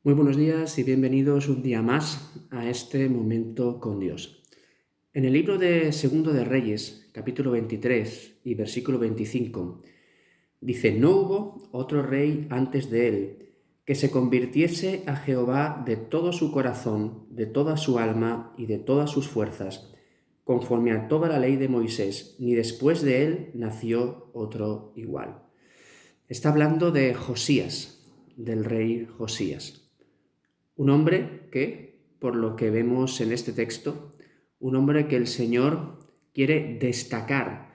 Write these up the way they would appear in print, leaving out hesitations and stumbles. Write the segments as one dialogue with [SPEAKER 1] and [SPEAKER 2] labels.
[SPEAKER 1] Muy buenos días y bienvenidos un día más a este momento con Dios. En el libro de Segundo de Reyes, capítulo 23 y versículo 25, dice: No hubo otro rey antes de él que se convirtiese a Jehová de todo su corazón, de toda su alma y de todas sus fuerzas, conforme a toda la ley de Moisés, ni después de él nació otro igual. Está hablando de Josías, del rey Josías. Un hombre que, por lo que vemos en este texto, un hombre que el Señor quiere destacar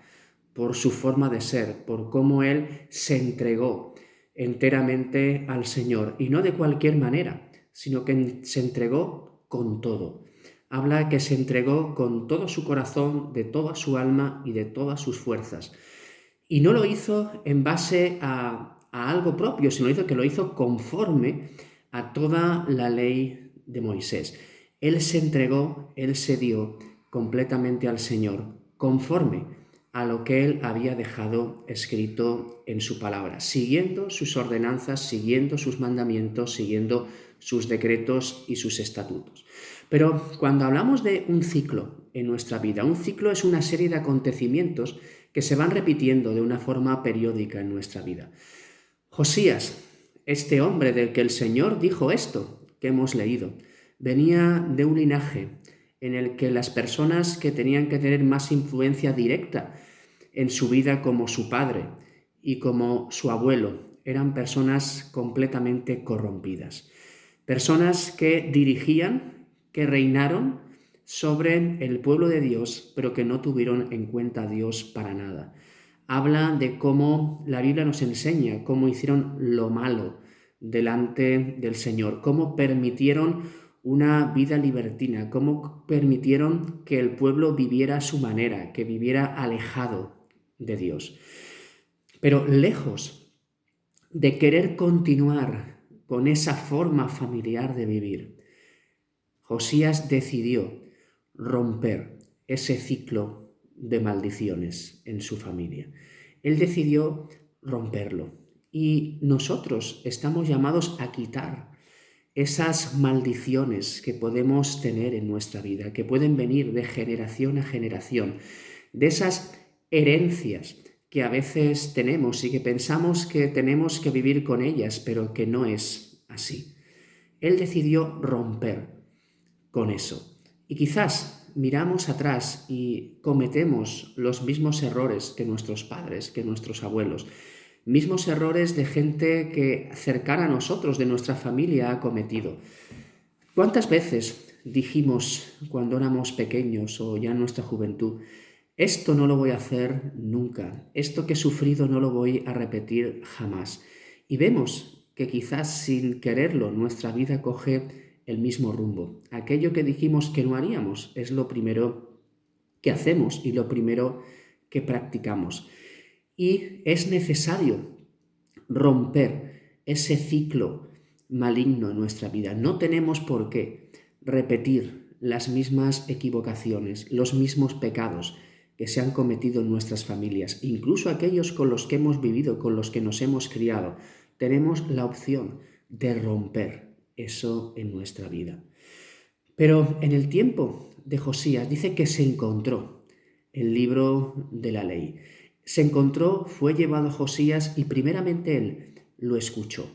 [SPEAKER 1] por su forma de ser, por cómo él se entregó enteramente al Señor, y no de cualquier manera, sino que se entregó con todo. Habla que se entregó con todo su corazón, de toda su alma y de todas sus fuerzas. Y no lo hizo en base a algo propio, sino que lo hizo conforme a toda la ley de Moisés. Él se entregó, él se dio completamente al Señor, conforme a lo que él había dejado escrito en su palabra, siguiendo sus ordenanzas, siguiendo sus mandamientos, siguiendo sus decretos y sus estatutos. Pero cuando hablamos de un ciclo en nuestra vida, un ciclo es una serie de acontecimientos que se van repitiendo de una forma periódica en nuestra vida. Josías, este hombre del que el Señor dijo esto que hemos leído, venía de un linaje en el que las personas que tenían que tener más influencia directa en su vida, como su padre y como su abuelo, eran personas completamente corrompidas. Personas que dirigían, que reinaron sobre el pueblo de Dios, pero que no tuvieron en cuenta a Dios para nada. Habla de cómo la Biblia nos enseña cómo hicieron lo malo delante del Señor, cómo permitieron una vida libertina, cómo permitieron que el pueblo viviera a su manera, que viviera alejado de Dios. Pero lejos de querer continuar con esa forma familiar de vivir, Josías decidió romper ese ciclo de maldiciones en su familia. Él decidió romperlo. Y nosotros estamos llamados a quitar esas maldiciones que podemos tener en nuestra vida, que pueden venir de generación a generación, de esas herencias que a veces tenemos y que pensamos que tenemos que vivir con ellas, pero que no es así. Él decidió romper con eso. Y quizás miramos atrás y cometemos los mismos errores que nuestros padres, que nuestros abuelos, mismos errores de gente que cercana a nosotros, de nuestra familia, ha cometido. ¿Cuántas veces dijimos cuando éramos pequeños o ya en nuestra juventud: esto no lo voy a hacer nunca, esto que he sufrido no lo voy a repetir jamás? Y vemos que quizás sin quererlo nuestra vida coge el mismo rumbo. Aquello que dijimos que no haríamos es lo primero que hacemos y lo primero que practicamos. Y es necesario romper ese ciclo maligno en nuestra vida. No tenemos por qué repetir las mismas equivocaciones, los mismos pecados que se han cometido en nuestras familias, incluso aquellos con los que hemos vivido, con los que nos hemos criado. Tenemos la opción de romper eso en nuestra vida. Pero en el tiempo de Josías dice que se encontró el libro de la ley. Se encontró, fue llevado a Josías y primeramente él lo escuchó.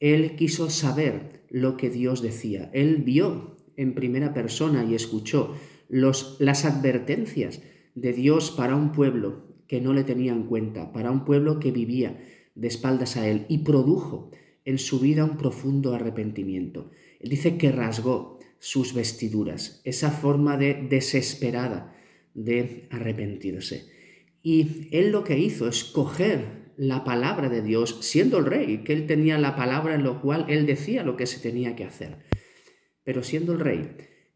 [SPEAKER 1] Él quiso saber lo que Dios decía. Él vio en primera persona y escuchó las advertencias de Dios para un pueblo que no le tenía en cuenta, para un pueblo que vivía de espaldas a él, y produjo en su vida un profundo arrepentimiento. Él dice que rasgó sus vestiduras, esa forma desesperada de arrepentirse. Y él lo que hizo es coger la palabra de Dios, siendo el rey, que él tenía la palabra en lo cual él decía lo que se tenía que hacer. Pero siendo el rey,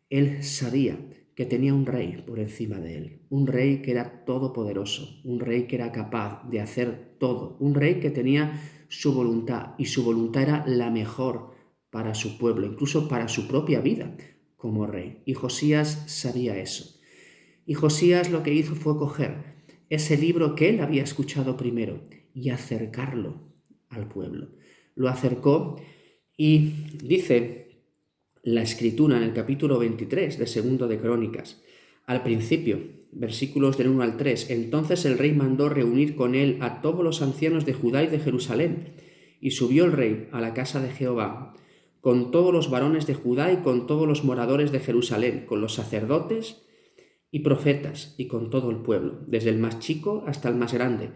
[SPEAKER 1] él sabía que tenía un rey por encima de él, un rey que era todopoderoso, un rey que era capaz de hacer todo, un rey que tenía su voluntad, y su voluntad era la mejor para su pueblo, incluso para su propia vida como rey. Y Josías sabía eso. Y Josías lo que hizo fue coger ese libro que él había escuchado primero y acercarlo al pueblo. Lo acercó Y dice la Escritura en el capítulo 23 de Segundo de Crónicas, al principio, versículos del 1 al 3, entonces el rey mandó reunir con él a todos los ancianos de Judá y de Jerusalén, y subió el rey a la casa de Jehová, con todos los varones de Judá y con todos los moradores de Jerusalén, con los sacerdotes y profetas, y con todo el pueblo, desde el más chico hasta el más grande,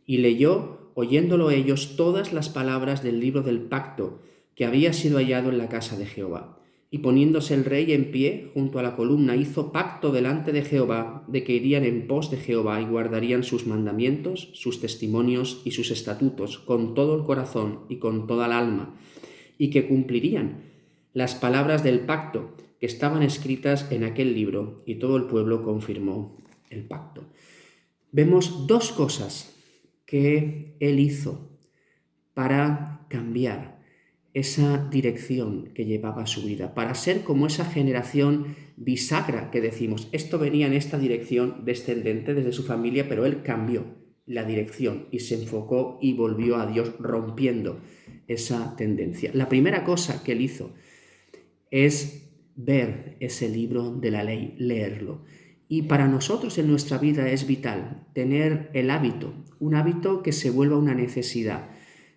[SPEAKER 1] y leyó, oyéndolo ellos, todas las palabras del libro del pacto que había sido hallado en la casa de Jehová. Y poniéndose el rey en pie junto a la columna, hizo pacto delante de Jehová de que irían en pos de Jehová y guardarían sus mandamientos, sus testimonios y sus estatutos con todo el corazón y con toda el alma, y que cumplirían las palabras del pacto que estaban escritas en aquel libro, y todo el pueblo confirmó el pacto. Vemos dos cosas que él hizo para cambiar esa dirección que llevaba su vida, para ser como esa generación bisagra que decimos. Esto venía en esta dirección descendente desde su familia, pero él cambió la dirección y se enfocó y volvió a Dios, rompiendo esa tendencia. La primera cosa que él hizo es ver ese libro de la ley, leerlo. Y para nosotros en nuestra vida es vital tener el hábito, un hábito que se vuelva una necesidad,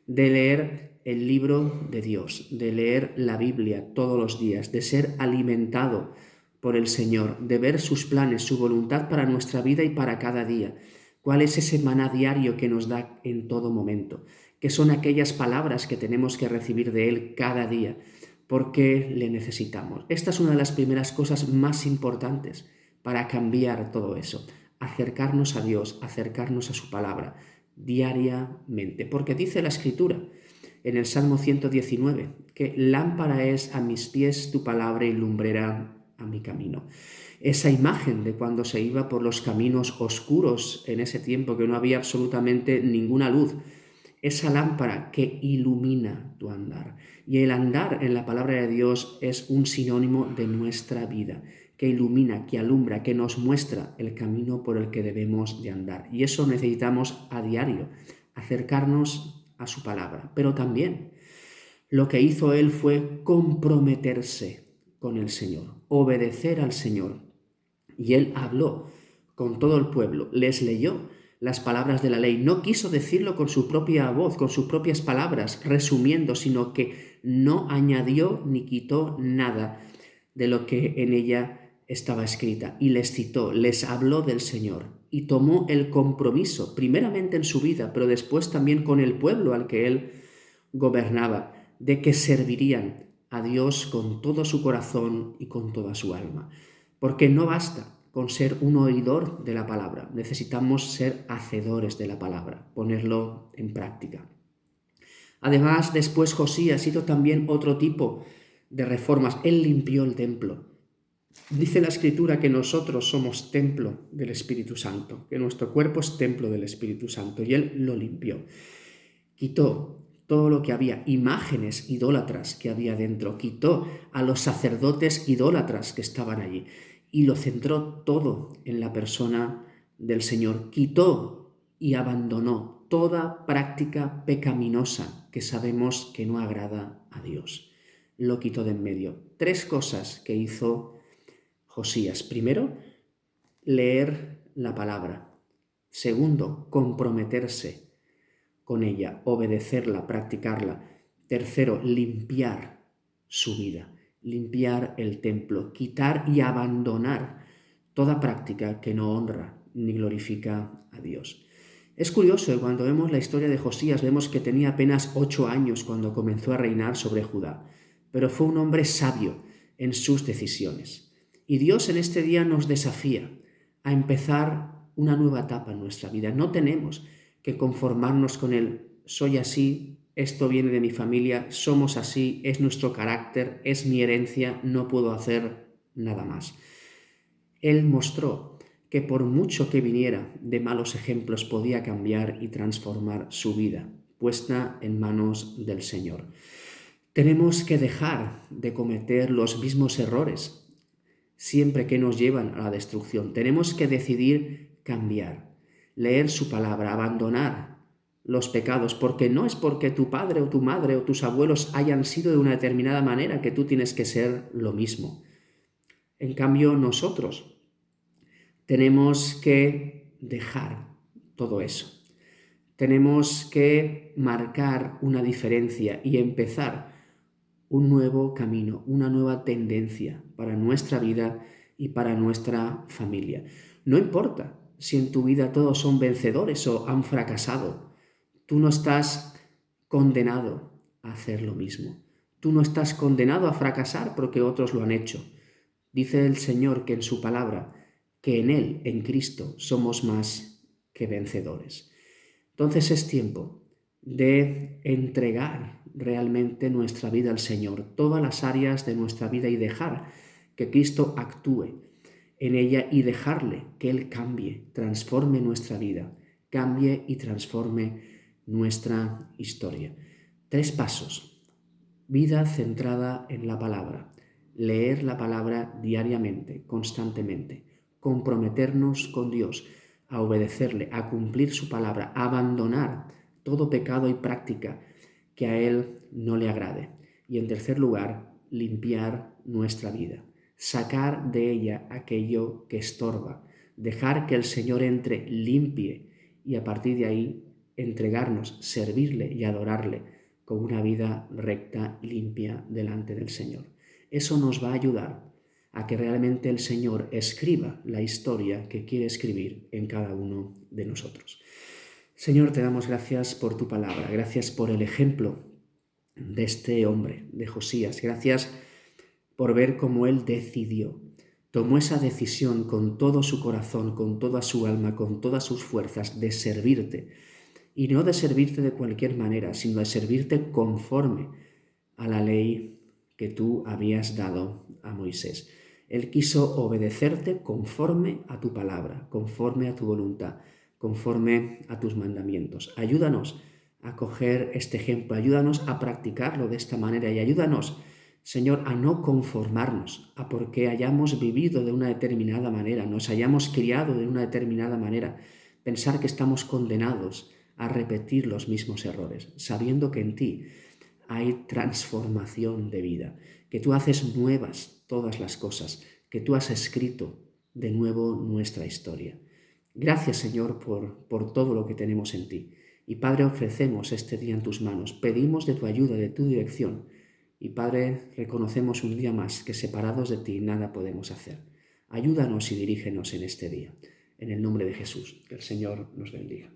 [SPEAKER 1] de leer el libro de Dios, de leer la Biblia todos los días, de ser alimentado por el Señor, de ver sus planes, su voluntad para nuestra vida y para cada día. ¿Cuál es ese maná diario que nos da en todo momento? ¿Qué son aquellas palabras que tenemos que recibir de Él cada día? Porque le necesitamos. Esta es una de las primeras cosas más importantes para cambiar todo eso. Acercarnos a Dios, acercarnos a su palabra diariamente. Porque dice la Escritura en el Salmo 119 que lámpara es a mis pies tu palabra y lumbrera a mi camino. Esa imagen de cuando se iba por los caminos oscuros en ese tiempo que no había absolutamente ninguna luz, esa lámpara que ilumina tu andar. Y el andar en la palabra de Dios es un sinónimo de nuestra vida, que ilumina, que alumbra, que nos muestra el camino por el que debemos de andar. Y eso necesitamos a diario, acercarnos a su palabra. Pero también lo que hizo él fue comprometerse con el Señor, obedecer al Señor. Y él habló con todo el pueblo, les leyó las palabras de la ley. No quiso decirlo con su propia voz, con sus propias palabras, resumiendo, sino que no añadió ni quitó nada de lo que en ella estaba escrita. Y les citó, les habló del Señor y tomó el compromiso, primeramente en su vida, pero después también con el pueblo al que él gobernaba, de que servirían a Dios con todo su corazón y con toda su alma. Porque no basta con ser un oidor de la palabra, necesitamos ser hacedores de la palabra, ponerlo en práctica. Además, después Josías hizo también otro tipo de reformas. Él limpió el templo. Dice la Escritura que nosotros somos templo del Espíritu Santo, que nuestro cuerpo es templo del Espíritu Santo, y él lo limpió. Quitó todo lo que había, imágenes idólatras que había dentro, quitó a los sacerdotes idólatras que estaban allí y lo centró todo en la persona del Señor. Quitó y abandonó toda práctica pecaminosa que sabemos que no agrada a Dios. Lo quitó de en medio. Tres cosas que hizo Josías. Primero, leer la palabra. Segundo, comprometerse con ella, obedecerla, practicarla. Tercero, limpiar su vida, limpiar el templo, quitar y abandonar toda práctica que no honra ni glorifica a Dios. Es curioso que cuando vemos la historia de Josías vemos que tenía apenas 8 años cuando comenzó a reinar sobre Judá, pero fue un hombre sabio en sus decisiones. Y Dios en este día nos desafía a empezar una nueva etapa en nuestra vida. No tenemos que conformarnos con el soy así, esto viene de mi familia, somos así, es nuestro carácter, es mi herencia, no puedo hacer nada más. Él mostró que por mucho que viniera de malos ejemplos podía cambiar y transformar su vida, puesta en manos del Señor. Tenemos que dejar de cometer los mismos errores siempre que nos llevan a la destrucción. Tenemos que decidir cambiar, leer su palabra, abandonar los pecados, porque no es porque tu padre o tu madre o tus abuelos hayan sido de una determinada manera que tú tienes que ser lo mismo. En cambio, nosotros tenemos que dejar todo eso. Tenemos que marcar una diferencia y empezar un nuevo camino, una nueva tendencia para nuestra vida y para nuestra familia. No importa si en tu vida todos son vencedores o han fracasado. Tú no estás condenado a hacer lo mismo. Tú no estás condenado a fracasar porque otros lo han hecho. Dice el Señor que en su palabra, que en Él, en Cristo, somos más que vencedores. Entonces es tiempo de entregar realmente nuestra vida al Señor, todas las áreas de nuestra vida, y dejar que Cristo actúe en ella y dejarle que Él cambie, transforme nuestra vida, cambie y transforme nuestra historia. 3 pasos. Vida centrada en la palabra. Leer la palabra diariamente, constantemente. Comprometernos con Dios, a obedecerle, a cumplir su palabra, a abandonar todo pecado y práctica que a Él no le agrade. Y en tercer lugar, limpiar nuestra vida, sacar de ella aquello que estorba, dejar que el Señor entre, limpie, y a partir de ahí entregarnos, servirle y adorarle con una vida recta y limpia delante del Señor. Eso nos va a ayudar a que realmente el Señor escriba la historia que quiere escribir en cada uno de nosotros. Señor, te damos gracias por tu palabra, gracias por el ejemplo de este hombre, de Josías, gracias por ver cómo él decidió, tomó esa decisión con todo su corazón, con toda su alma, con todas sus fuerzas, de servirte, y no de servirte de cualquier manera, sino de servirte conforme a la ley que tú habías dado a Moisés. Él quiso obedecerte conforme a tu palabra, conforme a tu voluntad, conforme a tus mandamientos. Ayúdanos a coger este ejemplo, ayúdanos a practicarlo de esta manera y ayúdanos, Señor, a no conformarnos a porque hayamos vivido de una determinada manera, nos hayamos criado de una determinada manera, pensar que estamos condenados a repetir los mismos errores, sabiendo que en ti hay transformación de vida, que tú haces nuevas todas las cosas, que tú has escrito de nuevo nuestra historia. Gracias, Señor, por todo lo que tenemos en ti. Y Padre, ofrecemos este día en tus manos, pedimos de tu ayuda, de tu dirección. Y Padre, reconocemos un día más que separados de ti nada podemos hacer. Ayúdanos y dirígenos en este día. En el nombre de Jesús, que el Señor nos bendiga.